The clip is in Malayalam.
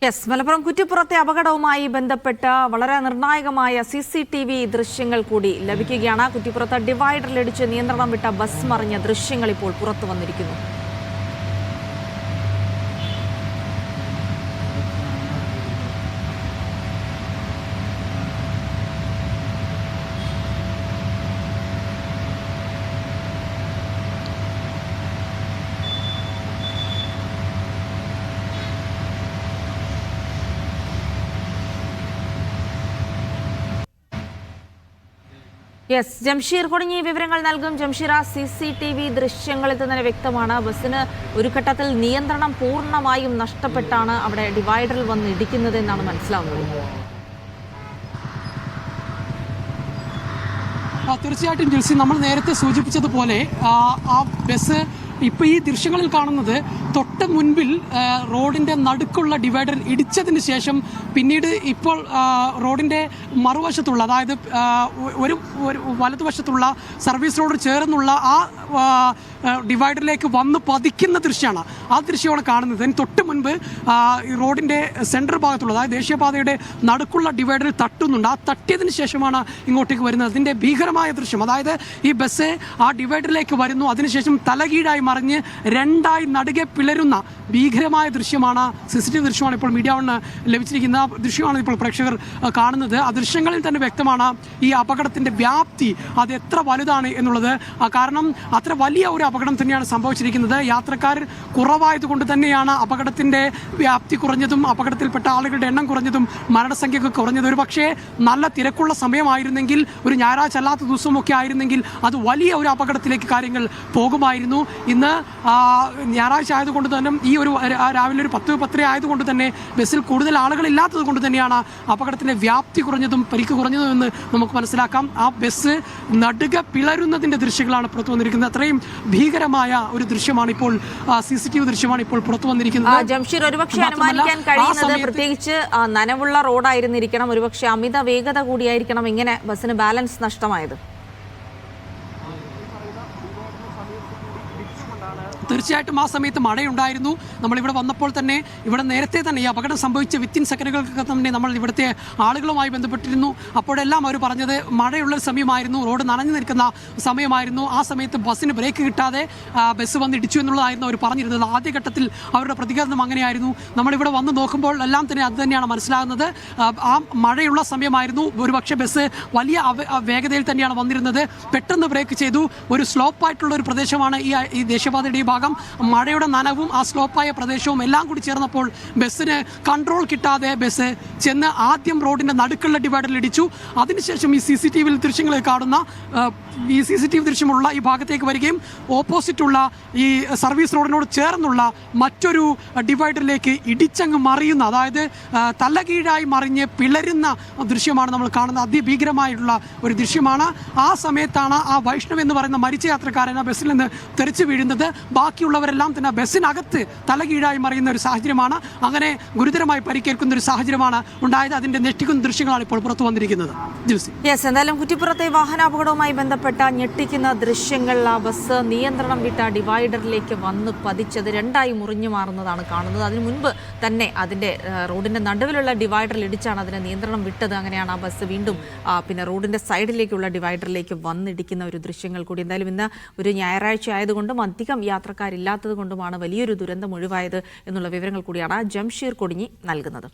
യെസ്, മലപ്പുറം കുറ്റിപ്പുറത്തെ അപകടവുമായി ബന്ധപ്പെട്ട വളരെ നിർണായകമായ CCTV ദൃശ്യങ്ങൾ കൂടി ലഭിക്കുകയാണ്. കുറ്റിപ്പുറത്ത് ഡിവൈഡറിലിടിച്ച് നിയന്ത്രണം വിട്ട ബസ് മറിഞ്ഞ ദൃശ്യങ്ങൾ ഇപ്പോൾ പുറത്തു വന്നിരിക്കുന്നു. യെസ്, ജംഷീർ കൊടിഞ്ഞി വിവരങ്ങൾ നൽകും. ജംഷീർ, CCTV ദൃശ്യങ്ങളിൽ തന്നെ വ്യക്തമാണ് ബസ്സിന് ഒരു ഘട്ടത്തിൽ നിയന്ത്രണം പൂർണ്ണമായും നഷ്ടപ്പെട്ടാണ് അവിടെ ഡിവൈഡറിൽ വന്ന് ഇടിക്കുന്നത് എന്നാണ് മനസ്സിലാവുന്നത്. തീർച്ചയായിട്ടും ജിൽസി, നമ്മൾ നേരത്തെ സൂചിപ്പിച്ചതുപോലെ ആ ബസ് ഇപ്പോൾ ഈ ദൃശ്യങ്ങളിൽ കാണുന്നത് തൊട്ട് മുൻപിൽ റോഡിൻ്റെ നടുക്കുള്ള ഡിവൈഡർ ഇടിച്ചതിന് ശേഷം പിന്നീട് ഇപ്പോൾ റോഡിൻ്റെ മറുവശത്തുള്ള, അതായത് ഒരു വലതുവശത്തുള്ള സർവീസ് റോഡ് ചേർന്നുള്ള ആ ഡിവൈഡറിലേക്ക് വന്ന് പതിക്കുന്ന ദൃശ്യമാണ്. ആ ദൃശ്യമാണ് കാണുന്നത്. അതിന് തൊട്ട് മുൻപ് റോഡിൻ്റെ സെൻട്രൽ ഭാഗത്തുള്ള, അതായത് ദേശീയപാതയുടെ നടുക്കുള്ള ഡിവൈഡറിൽ തട്ടുന്നുണ്ട്. ആ തട്ടിയതിന് ശേഷമാണ് ഇങ്ങോട്ടേക്ക് വരുന്നത്. അതിൻ്റെ ഭീകരമായ ദൃശ്യം, അതായത് ഈ ബസ് ആ ഡിവൈഡറിലേക്ക് വരുന്നു, അതിനുശേഷം തലകീഴായി മറിഞ്ഞ് രണ്ടായി നടുകെ പിളരുന്ന ഭീകരമായ ദൃശ്യമാണ്. CCTV ദൃശ്യമാണ് ഇപ്പോൾ മീഡിയ വണ്ണ് ലഭിച്ചിരിക്കുന്ന ദൃശ്യമാണ് ഇപ്പോൾ പ്രേക്ഷകർ കാണുന്നത്. ആ ദൃശ്യങ്ങളിൽ തന്നെ വ്യക്തമാണ് ഈ അപകടത്തിൻ്റെ വ്യാപ്തി അത് എത്ര വലുതാണ് എന്നുള്ളത്. കാരണം അത്ര വലിയ ഒരു അപകടം തന്നെയാണ് സംഭവിച്ചിരിക്കുന്നത്. യാത്രക്കാർ കുറവായതുകൊണ്ട് തന്നെയാണ് അപകടത്തിൻ്റെ വ്യാപ്തി കുറഞ്ഞതും അപകടത്തിൽപ്പെട്ട ആളുകളുടെ എണ്ണം കുറഞ്ഞതും മരണസംഖ്യയൊക്കെ കുറഞ്ഞത്. ഒരു പക്ഷേ നല്ല തിരക്കുള്ള സമയമായിരുന്നെങ്കിൽ, ഒരു ഞായറാഴ്ച അല്ലാത്ത ദിവസമൊക്കെ ആയിരുന്നെങ്കിൽ അത് വലിയ ഒരു അപകടത്തിലേക്ക് കാര്യങ്ങൾ പോകുമായിരുന്നു. ഇന്ന് ഞായറാഴ്ച ആയതുകൊണ്ട് തന്നെ ഈ ഒരു രാവിലെ ഒരു 10-10:30 ആയതുകൊണ്ട് തന്നെ ബസ്സിൽ കൂടുതൽ ആളുകൾ ഇല്ലാത്തത് കൊണ്ട് തന്നെയാണ് അപകടത്തിൻ്റെ വ്യാപ്തി കുറഞ്ഞതും പരിക്ക് കുറഞ്ഞതും എന്ന് നമുക്ക് മനസ്സിലാക്കാം. ആ ബസ് നടുക പിളരുന്നതിൻ്റെ ദൃശ്യങ്ങളാണ് പുറത്തു വന്നിരിക്കുന്നത്. അത്രയും ഭീകരമായ ഒരു ദൃശ്യമാണ് ഇപ്പോൾ, CCTV ദൃശ്യമാണ് ഇപ്പോൾ പുറത്തു വന്നിരിക്കുന്നത്. ജംഷീർ, ഒരുപക്ഷെ അനുമാനിക്കാൻ കഴിയുന്നത് പ്രത്യേകിച്ച് നനവുള്ള റോഡായിരുന്നിരിക്കണം, ഒരുപക്ഷെ അമിത വേഗത കൂടിയായിരിക്കണം ഇങ്ങനെ ബസ്സിന് ബാലൻസ് നഷ്ടമായത്. തീർച്ചയായിട്ടും ആ സമയത്ത് മഴയുണ്ടായിരുന്നു. നമ്മളിവിടെ വന്നപ്പോൾ തന്നെ ഇവിടെ നേരത്തെ തന്നെ ഈ അപകടം സംഭവിച്ച വിത്തിൻ സെക്കൻഡുകൾക്കൊക്കെ തന്നെ നമ്മൾ ഇവിടുത്തെ ആളുകളുമായി ബന്ധപ്പെട്ടിരുന്നു. അപ്പോഴെല്ലാം അവർ പറഞ്ഞത് മഴയുള്ള സമയമായിരുന്നു, റോഡ് നനഞ്ഞു നിൽക്കുന്ന സമയമായിരുന്നു. ആ സമയത്ത് ബസ്സിന് ബ്രേക്ക് കിട്ടാതെ ബസ് വന്ന് ഇടിച്ചു എന്നുള്ളതായിരുന്നു അവർ പറഞ്ഞിരുന്നത്. ആദ്യഘട്ടത്തിൽ അവരുടെ പ്രതികരണം അങ്ങനെയായിരുന്നു. നമ്മളിവിടെ വന്ന് നോക്കുമ്പോൾ എല്ലാം തന്നെ അത് തന്നെയാണ് മനസ്സിലാകുന്നത്. ആ മഴയുള്ള സമയമായിരുന്നു. ഒരുപക്ഷെ ബസ് വലിയ വേഗതയിൽ തന്നെയാണ് വന്നിരുന്നത്. പെട്ടെന്ന് ബ്രേക്ക് ചെയ്തു. ഒരു സ്ലോപ്പായിട്ടുള്ള ഒരു പ്രദേശമാണ് ഈ ദേശീയപാതയുടെ ഈ ഭാഗം. മഴയുടെ നനവും ആ സ്ലോപ്പായ പ്രദേശവും എല്ലാം കൂടി ചേർന്നപ്പോൾ ബസ്സിന് കൺട്രോൾ കിട്ടാതെ ബസ് ചെന്ന് ആദ്യം റോഡിൻ്റെ നടുക്കുള്ള ഡിവൈഡറിൽ ഇടിച്ചു. അതിനുശേഷം ഈ CCTV ദൃശ്യങ്ങളിൽ കാണുന്ന ഈ CCTV ദൃശ്യമുള്ള ഈ ഭാഗത്തേക്ക് വരികയും ഓപ്പോസിറ്റുള്ള ഈ സർവീസ് റോഡിനോട് ചേർന്നുള്ള മറ്റൊരു ഡിവൈഡറിലേക്ക് ഇടിച്ചങ്ങ് മറിയുന്ന, അതായത് തലകീഴായി മറിഞ്ഞ് പിളരുന്ന ദൃശ്യമാണ് നമ്മൾ കാണുന്നത്. അതിഭീകരമായിട്ടുള്ള ഒരു ദൃശ്യമാണ്. ആ സമയത്താണ് ആ വൈഷ്ണവ് എന്ന് പറയുന്ന മരിച്ച യാത്രക്കാരൻ ആ ബസ്സിൽ നിന്ന് തെറിച്ച് വീഴുന്നത്. ബാക്കിയുള്ളവരെല്ലാം തന്നെ ബസ്സിനകത്ത് തലകീഴായി മറിയുന്ന ഒരു സാഹചര്യമാണ്. അങ്ങനെ ഗുരുതരമായി പരിക്കേൽക്കുന്ന ഒരു സാഹചര്യമാണ് ഉണ്ടായത്. അതിൻ്റെ ഞെട്ടിക്കുന്ന ദൃശ്യങ്ങളാണ് ഇപ്പോൾ പുറത്തു വന്നിരിക്കുന്നത്. യെസ്, എന്തായാലും കുറ്റിപ്പുറത്തെ വാഹനാപകടവുമായി ബന്ധപ്പെട്ട ഞെട്ടിക്കുന്ന ദൃശ്യങ്ങൾ, ആ ബസ് നിയന്ത്രണം വിട്ട ഡിവൈഡറിലേക്ക് വന്ന് പതിച്ചത് രണ്ടായി മുറിഞ്ഞു മാറുന്നതാണ് കാണുന്നത്. അതിനു മുൻപ് തന്നെ അതിൻ്റെ റോഡിൻ്റെ നടുവിലുള്ള ഡിവൈഡറിൽ ഇടിച്ചാണ് അതിന് നിയന്ത്രണം വിട്ടത്. അങ്ങനെയാണ് ആ ബസ് വീണ്ടും പിന്നെ റോഡിൻ്റെ സൈഡിലേക്കുള്ള ഡിവൈഡറിലേക്ക് വന്നിടിക്കുന്ന ഒരു ദൃശ്യങ്ങൾ കൂടി. എന്തായാലും ഇന്ന് ഒരു ഞായറാഴ്ച ആയതുകൊണ്ടും അധികം യാത്രക്കാരില്ലാത്തത് കൊണ്ടുമാണ് വലിയൊരു ദുരന്തം ഒഴിവായത് എന്നുള്ള വിവരങ്ങൾ കൂടിയാണ് ജംഷീർ കൊടിഞ്ഞി നൽകുന്നത്.